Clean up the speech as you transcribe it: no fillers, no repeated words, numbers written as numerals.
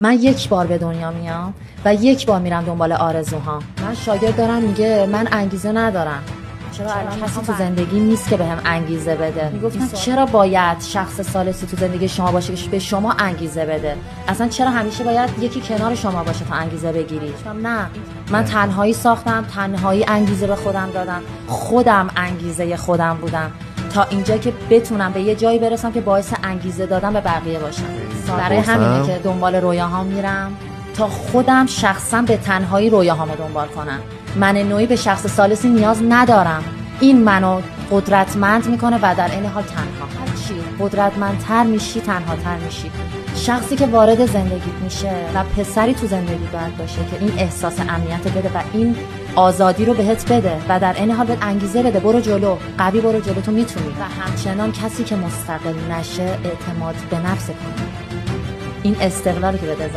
من یک بار به دنیا میام و یک بار میرم دنبال آرزوهام. من شاگرد دارم میگه من انگیزه ندارم. چرا الان کسی تو زندگی نیست که بهم انگیزه بده؟ میگفتم چرا باید شخص ثالثی تو زندگی شما باشه که به شما انگیزه بده؟ اصلا چرا همیشه باید یکی کنار شما باشه تا انگیزه بگیرید؟ نه، من تنهایی ساختم، تنهایی انگیزه به خودم دادم، خودم انگیزه خودم بودم تا اینجا که بتونم به یه جایی برسم که باعث انگیزه دادن به بقیه باشم. برای همینه که دنبال رویاهام میرم تا خودم شخصا به تنهایی رویاهامو دنبال کنم. من نوعی به شخص ثالثی نیاز ندارم. این منو قدرتمند میکنه و در این حال تنها. هرچی قدرتمندتر میشی تنهاتر میشی. شخصی که وارد زندگیت میشه و پسری تو زندگی باید باشه که این احساس امنیت بده و این آزادی رو بهت بده و در این حال بهت انگیزه بده برو جلو، قوی برو جلو، تو میتونی. و همچنان کسی که مستقل نشه اعتماد به نفس کنه. این استقلالی که بده